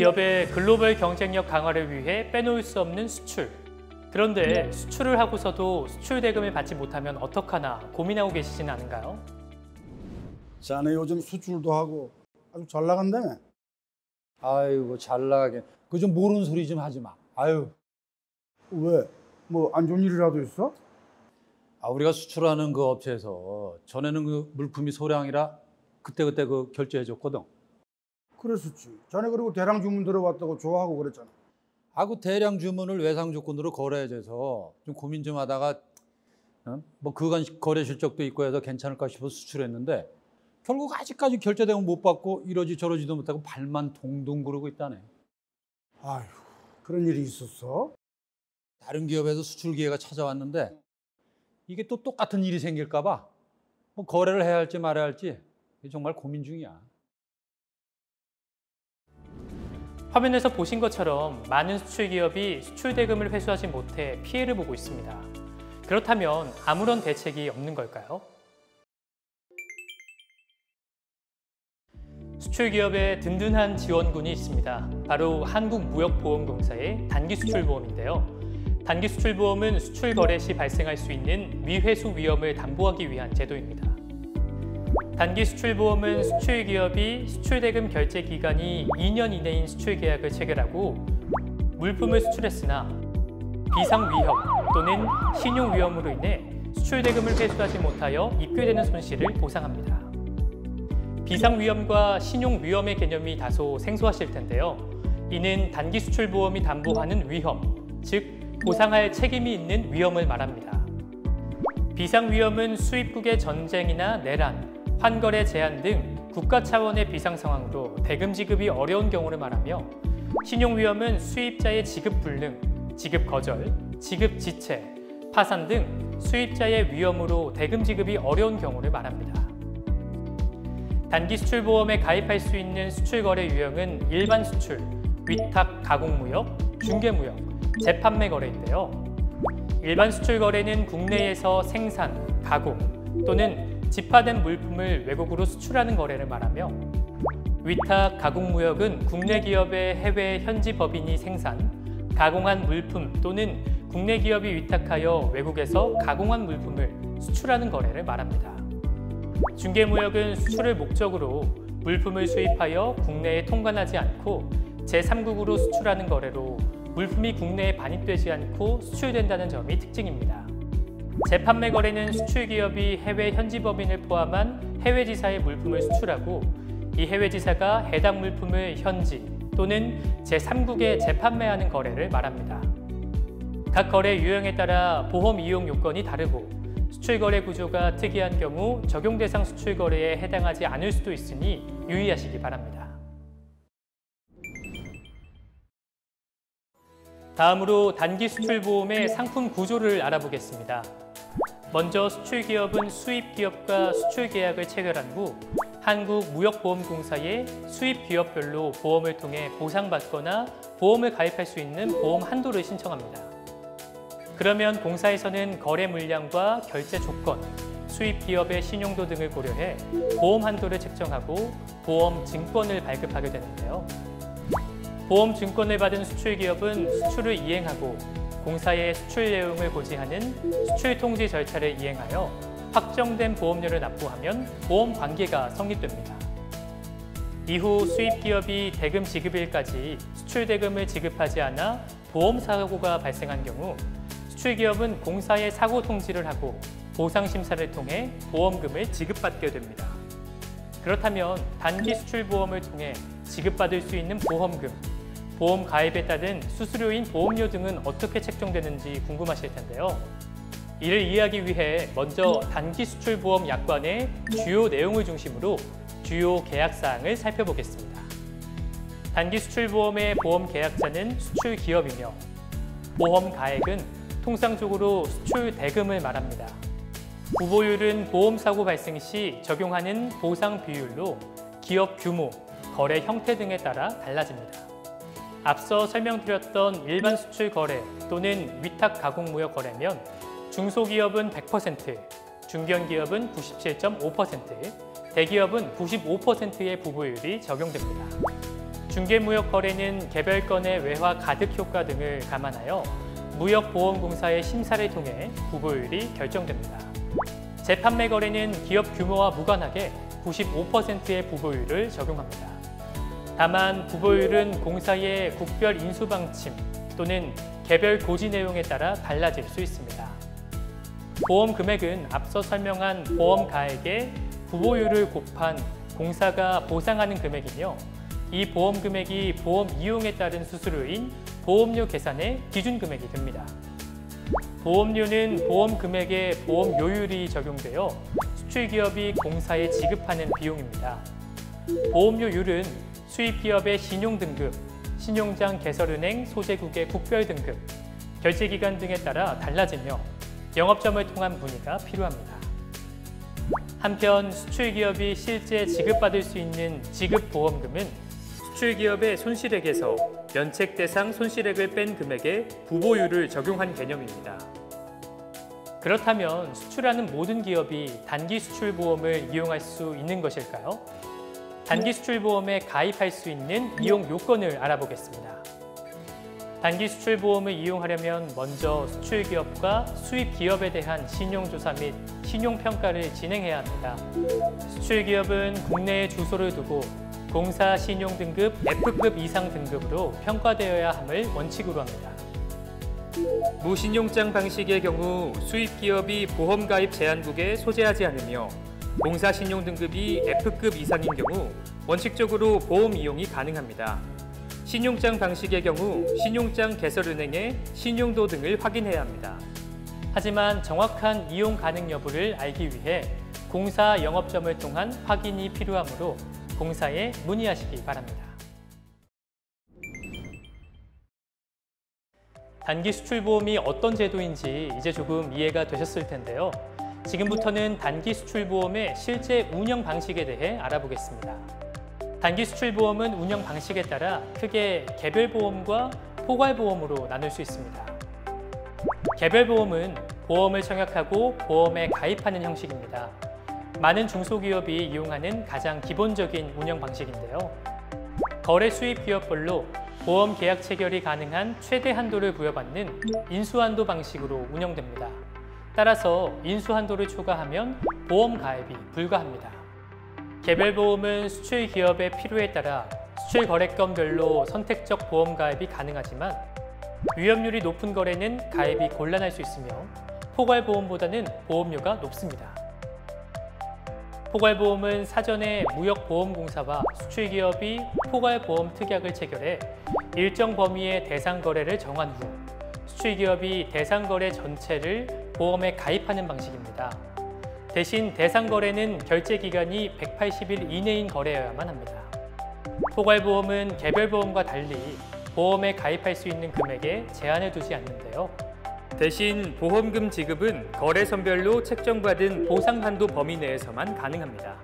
기업의 글로벌 경쟁력 강화를 위해 빼놓을 수 없는 수출. 그런데 수출을 하고서도 수출 대금을 받지 못하면 어떡하나 고민하고 계시진 않은가요? 자네 요즘 수출도 하고 아주 잘 나간다며. 아이고 잘 나가게. 그 좀 모르는 소리 좀 하지 마. 아유. 왜? 뭐 안 좋은 일이라도 있어? 우리가 수출하는 그 업체에서 전에는 그 물품이 소량이라 그때그때 그 결제해 줬거든. 그랬었지. 자네 그리고 대량 주문 들어왔다고 좋아하고 그랬잖아. 그 대량 주문을 외상 조건으로 거래해줘서 좀 고민 좀 하다가 뭐 그간 거래 실적도 있고 해서 괜찮을까 싶어서 수출했는데 결국 아직까지 결제대금 못 받고 이러지 저러지도 못하고 발만 동동 구르고 있다네. 아휴, 그런 일이 있었어? 다른 기업에서 수출 기회가 찾아왔는데 이게 또 똑같은 일이 생길까 봐 뭐 거래를 해야 할지 말아야 할지 정말 고민 중이야. 화면에서 보신 것처럼 많은 수출 기업이 수출 대금을 회수하지 못해 피해를 보고 있습니다. 그렇다면 아무런 대책이 없는 걸까요? 수출 기업에 든든한 지원군이 있습니다. 바로 한국무역보험공사의 단기수출보험인데요. 단기수출보험은 수출 거래 시 발생할 수 있는 미회수 위험을 담보하기 위한 제도입니다. 단기수출보험은 수출 기업이 수출 대금 결제 기간이 2년 이내인 수출 계약을 체결하고 물품을 수출했으나 비상 위험 또는 신용 위험으로 인해 수출 대금을 회수하지 못하여 입금되는 손실을 보상합니다. 비상 위험과 신용 위험의 개념이 다소 생소하실 텐데요. 이는 단기수출보험이 담보하는 위험, 즉 보상할 책임이 있는 위험을 말합니다. 비상 위험은 수입국의 전쟁이나 내란, 환거래 제한 등 국가 차원의 비상 상황으로 대금 지급이 어려운 경우를 말하며 신용 위험은 수입자의 지급 불능, 지급 거절, 지급 지체, 파산 등 수입자의 위험으로 대금 지급이 어려운 경우를 말합니다. 단기 수출보험에 가입할 수 있는 수출 거래 유형은 일반 수출, 위탁 가공무역, 중개무역, 재판매 거래인데요. 일반 수출 거래는 국내에서 생산, 가공 또는 집화된 물품을 외국으로 수출하는 거래를 말하며 위탁 가공무역은 국내 기업의 해외 현지 법인이 생산, 가공한 물품 또는 국내 기업이 위탁하여 외국에서 가공한 물품을 수출하는 거래를 말합니다. 중개무역은 수출을 목적으로 물품을 수입하여 국내에 통관하지 않고 제3국으로 수출하는 거래로 물품이 국내에 반입되지 않고 수출된다는 점이 특징입니다. 재판매 거래는 수출 기업이 해외 현지 법인을 포함한 해외 지사의 물품을 수출하고 이 해외 지사가 해당 물품을 현지 또는 제3국에 재판매하는 거래를 말합니다. 각 거래 유형에 따라 보험 이용 요건이 다르고 수출 거래 구조가 특이한 경우 적용 대상 수출 거래에 해당하지 않을 수도 있으니 유의하시기 바랍니다. 다음으로 단기 수출 보험의 상품 구조를 알아보겠습니다. 먼저 수출 기업은 수입 기업과 수출 계약을 체결한 후 한국무역보험공사의 수입 기업별로 보험을 통해 보상받거나 보험을 가입할 수 있는 보험 한도를 신청합니다. 그러면 공사에서는 거래 물량과 결제 조건, 수입 기업의 신용도 등을 고려해 보험 한도를 책정하고 보험 증권을 발급하게 되는데요. 보험 증권을 받은 수출 기업은 수출을 이행하고 공사의 수출 내용을 고지하는 수출 통지 절차를 이행하여 확정된 보험료를 납부하면 보험 관계가 성립됩니다. 이후 수입 기업이 대금 지급일까지 수출 대금을 지급하지 않아 보험 사고가 발생한 경우 수출 기업은 공사에 사고 통지를 하고 보상 심사를 통해 보험금을 지급받게 됩니다. 그렇다면 단기 수출 보험을 통해 지급받을 수 있는 보험금, 보험 가입에 따른 수수료인 보험료 등은 어떻게 책정되는지 궁금하실 텐데요. 이를 이해하기 위해 먼저 단기 수출 보험 약관의 주요 내용을 중심으로 주요 계약 사항을 살펴보겠습니다. 단기 수출 보험의 보험 계약자는 수출 기업이며 보험 가액은 통상적으로 수출 대금을 말합니다. 부보율은 보험 사고 발생 시 적용하는 보상 비율로 기업 규모, 거래 형태 등에 따라 달라집니다. 앞서 설명드렸던 일반 수출 거래 또는 위탁 가공무역 거래면 중소기업은 100%, 중견기업은 97.5%, 대기업은 95%의 부보율이 적용됩니다. 중개무역 거래는 개별 건의 외화 가득 효과 등을 감안하여 무역보험공사의 심사를 통해 부보율이 결정됩니다. 재판매 거래는 기업 규모와 무관하게 95%의 부보율을 적용합니다. 다만 부보율은 공사의 국별 인수 방침 또는 개별 고지 내용에 따라 달라질 수 있습니다. 보험 금액은 앞서 설명한 보험 가액에 부보율을 곱한 공사가 보상하는 금액이며 이 보험 금액이 보험 이용에 따른 수수료인 보험료 계산의 기준 금액이 됩니다. 보험료는 보험 금액에 보험료율이 적용되어 수출기업이 공사에 지급하는 비용입니다. 보험료율은 수입기업의 신용등급, 신용장 개설은행 소재국의 국별등급, 결제기간 등에 따라 달라지며 영업점을 통한 문의가 필요합니다. 한편 수출기업이 실제 지급받을 수 있는 지급보험금은 수출기업의 손실액에서 면책 대상 손실액을 뺀 금액에 부보율을 적용한 개념입니다. 그렇다면 수출하는 모든 기업이 단기 수출보험을 이용할 수 있는 것일까요? 단기 수출보험에 가입할 수 있는 이용 요건을 알아보겠습니다. 단기 수출보험을 이용하려면 먼저 수출기업과 수입기업에 대한 신용조사 및 신용평가를 진행해야 합니다. 수출기업은 국내에 주소를 두고 공사 신용등급 F급 이상 등급으로 평가되어야 함을 원칙으로 합니다. 무신용장 방식의 경우 수입기업이 보험가입 제한국에 소재하지 않으며 공사 신용등급이 F급 이상인 경우 원칙적으로 보험 이용이 가능합니다. 신용장 방식의 경우 신용장 개설은행의 신용도 등을 확인해야 합니다. 하지만 정확한 이용 가능 여부를 알기 위해 공사 영업점을 통한 확인이 필요하므로 공사에 문의하시기 바랍니다. 단기 수출보험이 어떤 제도인지 이제 조금 이해가 되셨을 텐데요. 지금부터는 단기 수출보험의 실제 운영 방식에 대해 알아보겠습니다. 단기 수출보험은 운영 방식에 따라 크게 개별보험과 포괄보험으로 나눌 수 있습니다. 개별보험은 보험을 청약하고 보험에 가입하는 형식입니다. 많은 중소기업이 이용하는 가장 기본적인 운영 방식인데요. 거래 수입 기업별로 보험 계약 체결이 가능한 최대 한도를 부여받는 인수한도 방식으로 운영됩니다. 따라서 인수한도를 초과하면 보험 가입이 불가합니다. 개별보험은 수출 기업의 필요에 따라 수출 거래건별로 선택적 보험 가입이 가능하지만 위험률이 높은 거래는 가입이 곤란할 수 있으며 포괄보험보다는 보험료가 높습니다. 포괄보험은 사전에 무역보험공사와 수출기업이 포괄보험 특약을 체결해 일정 범위의 대상 거래를 정한 후 수출기업이 대상 거래 전체를 보험에 가입하는 방식입니다. 대신 대상 거래는 결제 기간이 180일 이내인 거래여야만 합니다. 포괄보험은 개별보험과 달리 보험에 가입할 수 있는 금액에 제한을 두지 않는데요. 대신 보험금 지급은 거래선별로 책정받은 보상한도 범위 내에서만 가능합니다.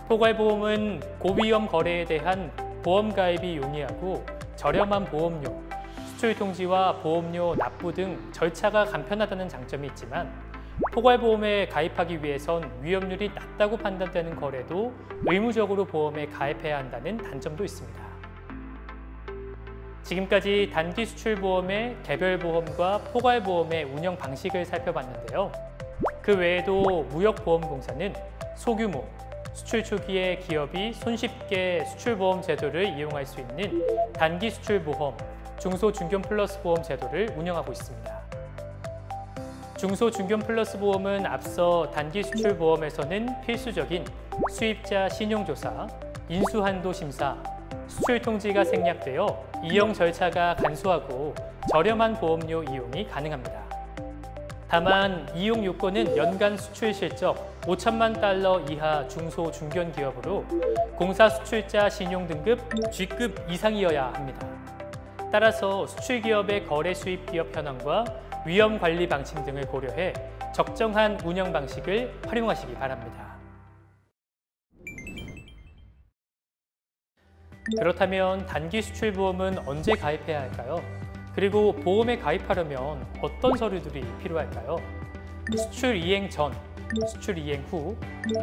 포괄보험은 고위험 거래에 대한 보험 가입이 용이하고 저렴한 보험료, 수출 통지와 보험료 납부 등 절차가 간편하다는 장점이 있지만 포괄보험에 가입하기 위해선 위험률이 낮다고 판단되는 거래도 의무적으로 보험에 가입해야 한다는 단점도 있습니다. 지금까지 단기 수출보험의 개별보험과 포괄보험의 운영 방식을 살펴봤는데요. 그 외에도 무역보험공사는 소규모, 수출 초기에 기업이 손쉽게 수출보험 제도를 이용할 수 있는 단기 수출보험, 중소중견 플러스 보험 제도를 운영하고 있습니다. 중소중견 플러스 보험은 앞서 단기 수출보험에서는 필수적인 수입자 신용조사, 인수한도 심사, 수출 통지가 생략되어 이용 절차가 간소하고 저렴한 보험료 이용이 가능합니다. 다만 이용 요건은 연간 수출 실적 5천만 달러 이하 중소 중견 기업으로 공사 수출자 신용 등급 G급 이상이어야 합니다. 따라서 수출 기업의 거래 수입 기업 현황과 위험 관리 방침 등을 고려해 적정한 운영 방식을 활용하시기 바랍니다. 그렇다면 단기 수출보험은 언제 가입해야 할까요? 그리고 보험에 가입하려면 어떤 서류들이 필요할까요? 수출 이행 전, 수출 이행 후,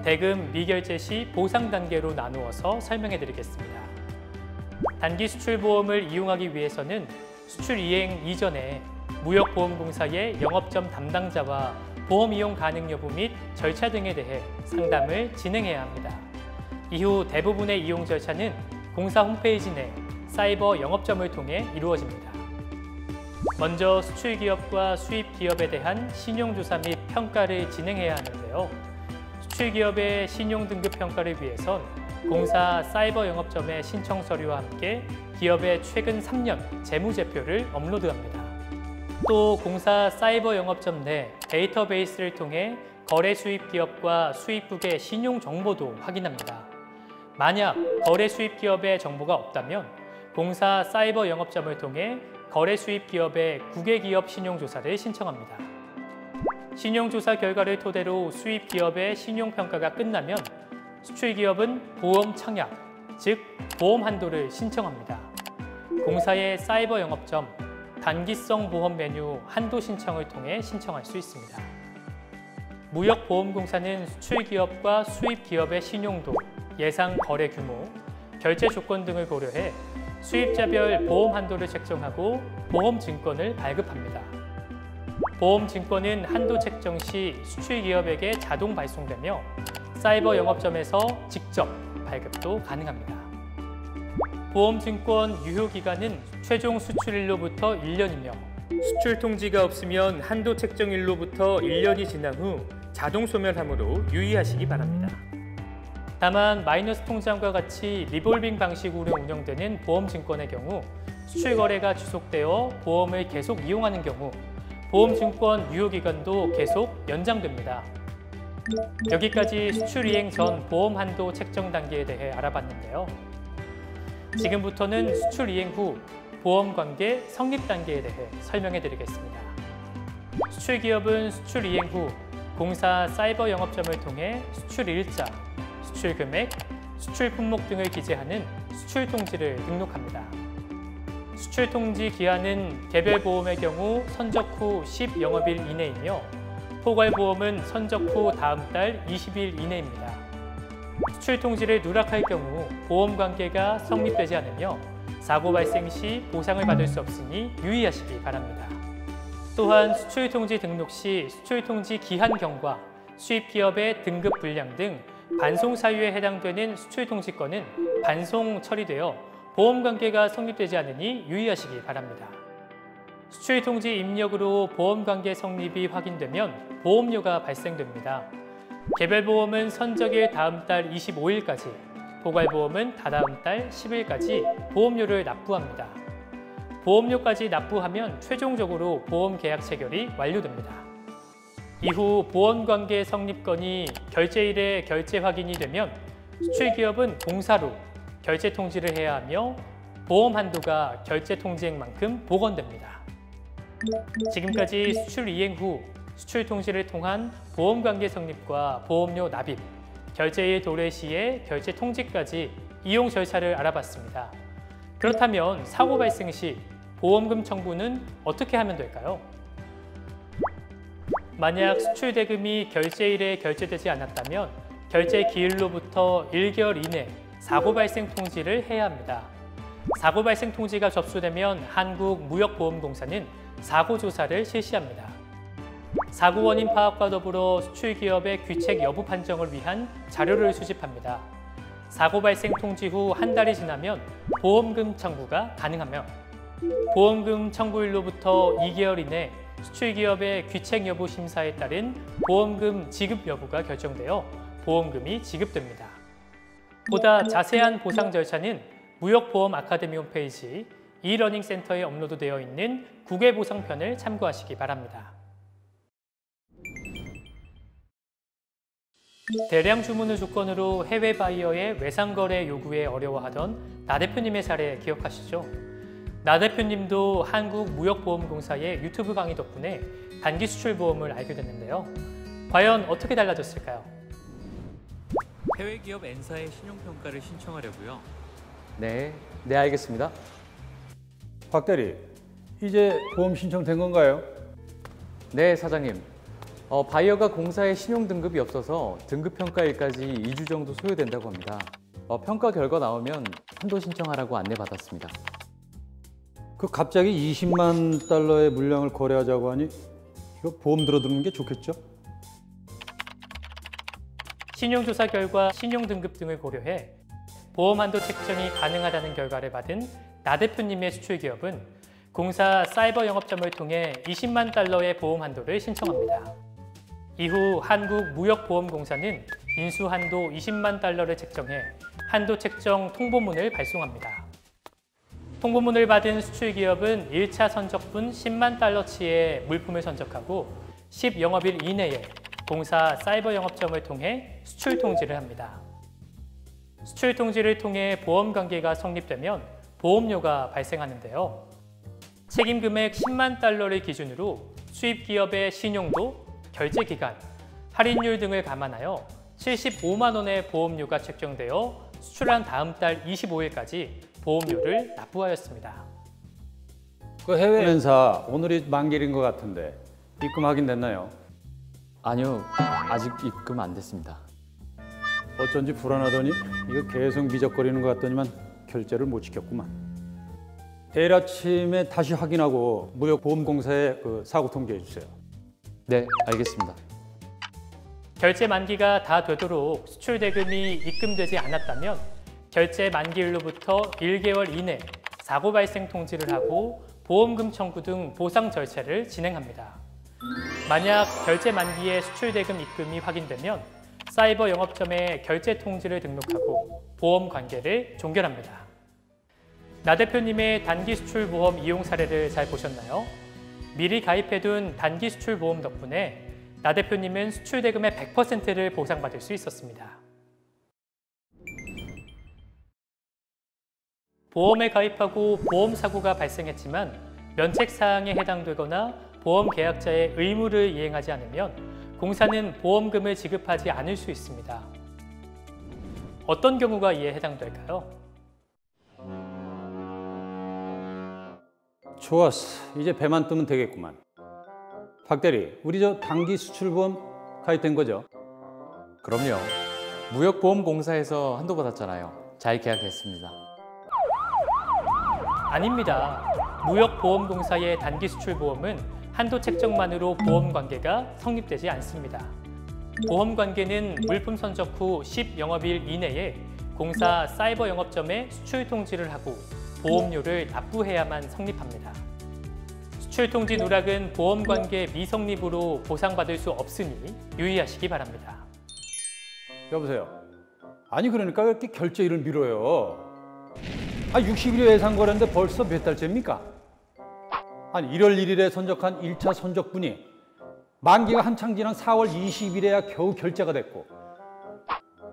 대금 미결제 시 보상 단계로 나누어서 설명해 드리겠습니다. 단기 수출보험을 이용하기 위해서는 수출 이행 이전에 무역보험공사의 영업점 담당자와 보험 이용 가능 여부 및 절차 등에 대해 상담을 진행해야 합니다. 이후 대부분의 이용 절차는 공사 홈페이지 내 사이버 영업점을 통해 이루어집니다. 먼저 수출기업과 수입기업에 대한 신용조사 및 평가를 진행해야 하는데요. 수출기업의 신용등급평가를 위해선 공사 사이버 영업점의 신청 서류와 함께 기업의 최근 3년 재무제표를 업로드합니다. 또 공사 사이버 영업점 내 데이터베이스를 통해 거래 수입기업과 수입국의 신용정보도 확인합니다. 만약 거래 수입기업의 정보가 없다면 공사 사이버 영업점을 통해 거래 수입기업의 국외기업 신용조사를 신청합니다. 신용조사 결과를 토대로 수입기업의 신용평가가 끝나면 수출기업은 보험 청약, 즉 보험 한도를 신청합니다. 공사의 사이버 영업점, 단기성 보험 메뉴 한도 신청을 통해 신청할 수 있습니다. 무역보험공사는 수출기업과 수입기업의 신용도, 예상 거래 규모, 결제 조건 등을 고려해 수입자별 보험 한도를 책정하고 보험증권을 발급합니다. 보험증권은 한도 책정 시 수출기업에게 자동 발송되며 사이버 영업점에서 직접 발급도 가능합니다. 보험증권 유효기간은 최종 수출일로부터 1년이며 수출 통지가 없으면 한도 책정일로부터 1년이 지난 후 자동 소멸하므로 유의하시기 바랍니다. 다만 마이너스 통장과 같이 리볼빙 방식으로 운영되는 보험증권의 경우 수출 거래가 지속되어 보험을 계속 이용하는 경우 보험증권 유효기간도 계속 연장됩니다. 여기까지 수출 이행 전 보험 한도 책정 단계에 대해 알아봤는데요. 지금부터는 수출 이행 후 보험 관계 성립 단계에 대해 설명해 드리겠습니다. 수출 기업은 수출 이행 후 공사 사이버 영업점을 통해 수출 일자, 수출 금액, 수출 품목 등을 기재하는 수출 통지를 등록합니다. 수출 통지 기한은 개별 보험의 경우 선적 후 10영업일 이내이며 포괄 보험은 선적 후 다음 달 20일 이내입니다. 수출 통지를 누락할 경우 보험 관계가 성립되지 않으며 사고 발생 시 보상을 받을 수 없으니 유의하시기 바랍니다. 또한 수출 통지 등록 시 수출 통지 기한 경과, 수입 기업의 등급 분량 등 반송 사유에 해당되는 수출 통지권은 반송 처리되어 보험 관계가 성립되지 않으니 유의하시기 바랍니다. 수출 통지 입력으로 보험 관계 성립이 확인되면 보험료가 발생됩니다. 개별 보험은 선적일 다음 달 25일까지, 포괄 보험은 다다음 달 10일까지 보험료를 납부합니다. 보험료까지 납부하면 최종적으로 보험 계약 체결이 완료됩니다. 이후 보험관계 성립건이 결제일에 결제 확인이 되면 수출기업은 공사로 결제 통지를 해야 하며 보험 한도가 결제 통지액만큼 복원됩니다. 지금까지 수출 이행 후 수출 통지를 통한 보험관계 성립과 보험료 납입, 결제일 도래 시에 결제 통지까지 이용 절차를 알아봤습니다. 그렇다면 사고 발생 시 보험금 청구는 어떻게 하면 될까요? 만약 수출 대금이 결제일에 결제되지 않았다면 결제 기일로부터 1개월 이내 사고 발생 통지를 해야 합니다. 사고 발생 통지가 접수되면 한국무역보험공사는 사고 조사를 실시합니다. 사고 원인 파악과 더불어 수출 기업의 귀책 여부 판정을 위한 자료를 수집합니다. 사고 발생 통지 후 한 달이 지나면 보험금 청구가 가능하며 보험금 청구일로부터 2개월 이내 수출기업의 귀책 여부 심사에 따른 보험금 지급 여부가 결정되어 보험금이 지급됩니다. 보다 자세한 보상 절차는 무역보험 아카데미 홈페이지 이러닝 센터에 업로드되어 있는 국외보상편을 참고하시기 바랍니다. 대량 주문을 조건으로 해외 바이어의 외상거래 요구에 어려워하던 나 대표님의 사례 기억하시죠? 나 대표님도 한국무역보험공사의 유튜브 강의 덕분에 단기 수출보험을 알게 됐는데요. 과연 어떻게 달라졌을까요? 해외 기업 N사의 신용평가를 신청하려고요. 네, 알겠습니다. 박 대리, 이제 보험 신청된 건가요? 네, 사장님. 바이어가 공사에 신용 등급이 없어서 등급 평가일까지 2주 정도 소요된다고 합니다. 평가 결과 나오면 한도 신청하라고 안내받았습니다. 그 갑자기 20만 달러의 물량을 거래하자고 하니 이거 보험 들어두는 게 좋겠죠? 신용조사 결과 신용등급 등을 고려해 보험 한도 책정이 가능하다는 결과를 받은 나 대표님의 수출기업은 공사 사이버 영업점을 통해 20만 달러의 보험 한도를 신청합니다. 이후 한국무역보험공사는 인수 한도 20만 달러를 책정해 한도 책정 통보문을 발송합니다. 통보문을 받은 수출기업은 1차 선적분 10만 달러치의 물품을 선적하고 10영업일 이내에 공사 사이버 영업점을 통해 수출 통지를 합니다. 수출 통지를 통해 보험 관계가 성립되면 보험료가 발생하는데요. 책임 금액 10만 달러를 기준으로 수입 기업의 신용도, 결제 기간, 할인율 등을 감안하여 75만 원의 보험료가 책정되어 수출한 다음 달 25일까지 보험료를 납부하였습니다. 그 해외 연사 오늘이 만기일인 것 같은데 입금 확인됐나요? 아니요, 아직 입금 안 됐습니다. 어쩐지 불안하더니 이거 계속 미적거리는 것 같더니만 결제를 못 지켰구만. 내일 아침에 다시 확인하고 무역보험공사에 그 사고 통지해 주세요. 네, 알겠습니다. 결제 만기가 다 되도록 수출 대금이 입금되지 않았다면 결제 만기일로부터 1개월 이내 사고 발생 통지를 하고 보험금 청구 등 보상 절차를 진행합니다. 만약 결제 만기에 수출 대금 입금이 확인되면 사이버 영업점에 결제 통지를 등록하고 보험 관계를 종결합니다. 나 대표님의 단기 수출 보험 이용 사례를 잘 보셨나요? 미리 가입해둔 단기 수출 보험 덕분에 나 대표님은 수출 대금의 100%를 보상받을 수 있었습니다. 보험에 가입하고 보험 사고가 발생했지만 면책 사항에 해당되거나 보험 계약자의 의무를 이행하지 않으면 공사는 보험금을 지급하지 않을 수 있습니다. 어떤 경우가 이에 해당될까요? 좋았어. 이제 배만 뜨면 되겠구만. 박 대리, 우리 저 단기 수출보험 가입된 거죠? 그럼요. 무역보험공사에서 한도 받았잖아요. 잘 계약했습니다. 아닙니다. 무역보험공사의 단기 수출보험은 한도 책정만으로 보험 관계가 성립되지 않습니다. 보험 관계는 물품 선적 후 10영업일 이내에 공사 사이버 영업점에 수출 통지를 하고 보험료를 납부해야만 성립합니다. 수출 통지 누락은 보험 관계 미성립으로 보상받을 수 없으니 유의하시기 바랍니다. 여보세요. 아니 그러니까 왜 이렇게 결제일을 미뤄요? 60일에 예상 거래인데 벌써 몇 달째입니까? 아니 1월 1일에 선적한 1차 선적분이 만기가 한창 지난 4월 20일에야 겨우 결제가 됐고,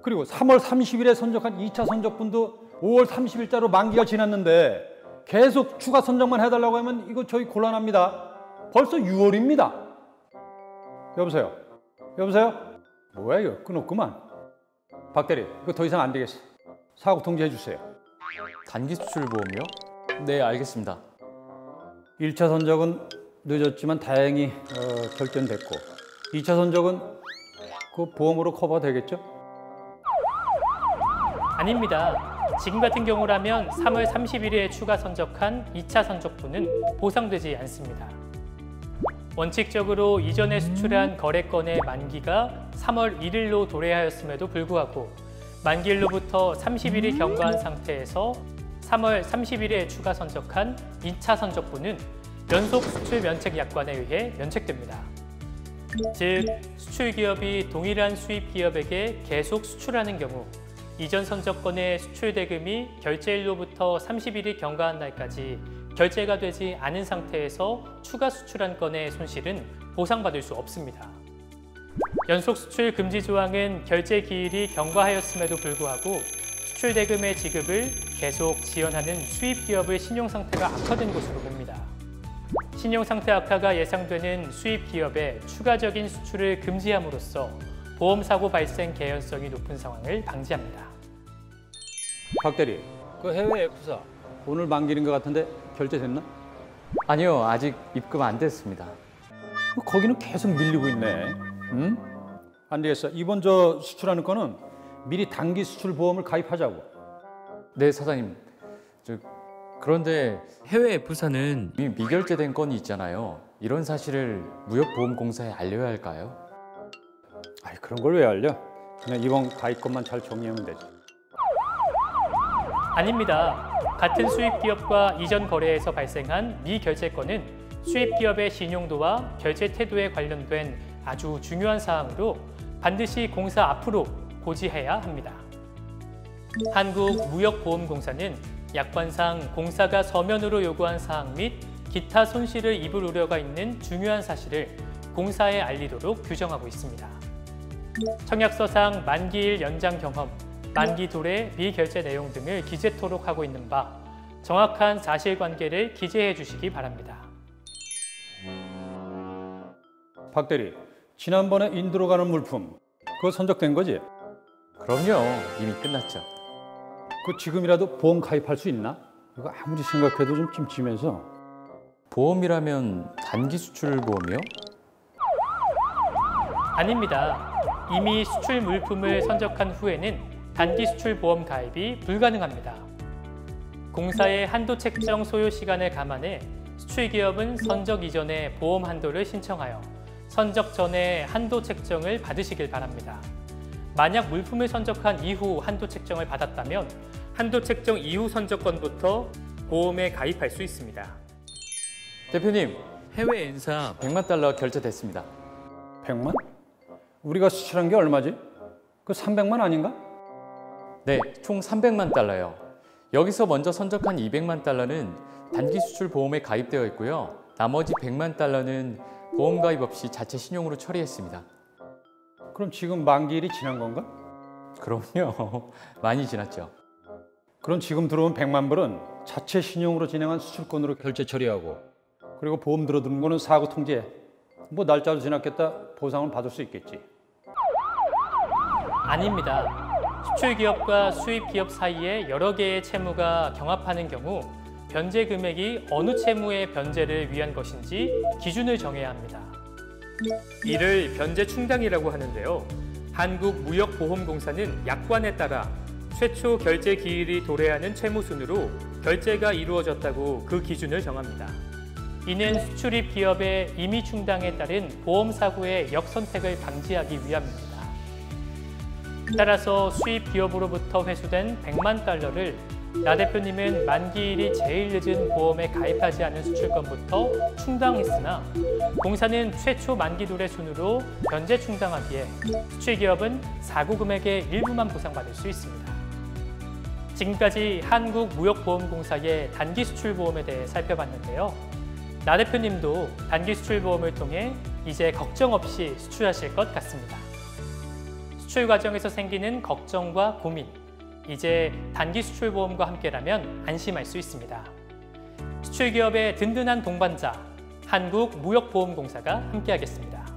그리고 3월 30일에 선적한 2차 선적분도 5월 30일자로 만기가 지났는데 계속 추가 선적만 해달라고 하면 이거 저희 곤란합니다. 벌써 6월입니다. 여보세요? 여보세요? 뭐야 이거 끊었구만. 박 대리, 이거 더 이상 안 되겠어. 사고 통지해 주세요. 단기 수출 보험이요? 네, 알겠습니다. 1차 선적은 늦었지만 다행히 결정됐고 2차 선적은 그 보험으로 커버되겠죠? 아닙니다. 지금 같은 경우라면 3월 30일에 추가 선적한 2차 선적분은 보상되지 않습니다. 원칙적으로 이전에 수출한 거래건의 만기가 3월 1일로 도래하였음에도 불구하고 만기일로부터 30일이 경과한 상태에서 3월 30일에 추가 선적한 2차 선적분은 연속 수출 면책 약관에 의해 면책됩니다. 즉, 수출기업이 동일한 수입기업에게 계속 수출하는 경우 이전 선적건의 수출 대금이 결제일로부터 30일이 경과한 날까지 결제가 되지 않은 상태에서 추가 수출한 건의 손실은 보상받을 수 없습니다. 연속 수출 금지 조항은 결제 기일이 경과하였음에도 불구하고 수출 대금의 지급을 계속 지연하는 수입 기업의 신용 상태가 악화된 것으로 봅니다. 신용 상태 악화가 예상되는 수입 기업의 추가적인 수출을 금지함으로써 보험 사고 발생 개연성이 높은 상황을 방지합니다. 박 대리, 그 해외 F사 오늘 만기인 것 같은데 결제됐나? 아니요, 아직 입금 안 됐습니다. 거기는 계속 밀리고 있네. 응? 안 되겠어. 이번 저 수출하는 거는 미리 단기 수출 보험을 가입하자고. 네, 사장님. 그런데 해외 F사는 이미 미결제된 건이 있잖아요. 이런 사실을 무역보험공사에 알려야 할까요? 아이, 그런 걸 왜 알려? 그냥 이번 가입건만 잘 정리하면 되지. 아닙니다. 같은 수입 기업과 이전 거래에서 발생한 미결제건은 수입 기업의 신용도와 결제 태도에 관련된 아주 중요한 사항으로 반드시 공사 앞으로 고지해야 합니다. 한국무역보험공사는 약관상 공사가 서면으로 요구한 사항 및 기타 손실을 입을 우려가 있는 중요한 사실을 공사에 알리도록 규정하고 있습니다. 청약서상 만기일 연장 경험, 만기 도래 미결제 내용 등을 기재토록 하고 있는 바 정확한 사실관계를 기재해 주시기 바랍니다. 박 대리, 지난번에 인도로 가는 물품 그거 선적된 거지? 그럼요. 이미 끝났죠. 그 지금이라도 보험 가입할 수 있나? 이거 아무리 생각해도 좀 찜찜해서. 보험이라면 단기 수출 보험이요? 아닙니다. 이미 수출 물품을 선적한 후에는 단기 수출 보험 가입이 불가능합니다. 공사의 한도 책정 소요 시간을 감안해 수출 기업은 선적 이전에 보험 한도를 신청하여 선적 전에 한도 책정을 받으시길 바랍니다. 만약 물품을 선적한 이후 한도 책정을 받았다면 한도 책정 이후 선적건부터 보험에 가입할 수 있습니다. 대표님, 해외 N사 100만 달러 결제됐습니다. 100만? 우리가 수출한 게 얼마지? 그 300만 아닌가? 네, 총 300만 달러요. 여기서 먼저 선적한 200만 달러는 단기 수출 보험에 가입되어 있고요. 나머지 100만 달러는 보험 가입 없이 자체 신용으로 처리했습니다. 그럼 지금 만기일이 지난 건가? 그럼요. 많이 지났죠. 그럼 지금 들어온 100만 불은 자체 신용으로 진행한 수출권으로 결제 처리하고, 그리고 보험 들어드는 거는 사고 통지해. 뭐 날짜도 지났겠다, 보상은 받을 수 있겠지. 아닙니다. 수출 기업과 수입 기업 사이에 여러 개의 채무가 경합하는 경우 변제 금액이 어느 채무의 변제를 위한 것인지 기준을 정해야 합니다. 이를 변제 충당이라고 하는데요. 한국무역보험공사는 약관에 따라 최초 결제 기일이 도래하는 채무 순으로 결제가 이루어졌다고 그 기준을 정합니다. 이는 수출입 기업의 임의 충당에 따른 보험 사고의 역선택을 방지하기 위함입니다. 따라서 수입 기업으로부터 회수된 100만 달러를 나 대표님은 만기일이 제일 늦은 보험에 가입하지 않은 수출권부터 충당했으나 공사는 최초 만기 도래 순으로 변제 충당하기에 수출기업은 사고 금액의 일부만 보상받을 수 있습니다. 지금까지 한국무역보험공사의 단기 수출보험에 대해 살펴봤는데요. 나 대표님도 단기 수출보험을 통해 이제 걱정 없이 수출하실 것 같습니다. 수출 과정에서 생기는 걱정과 고민, 이제 단기 수출보험과 함께라면 안심할 수 있습니다. 수출기업의 든든한 동반자, 한국무역보험공사가 함께하겠습니다.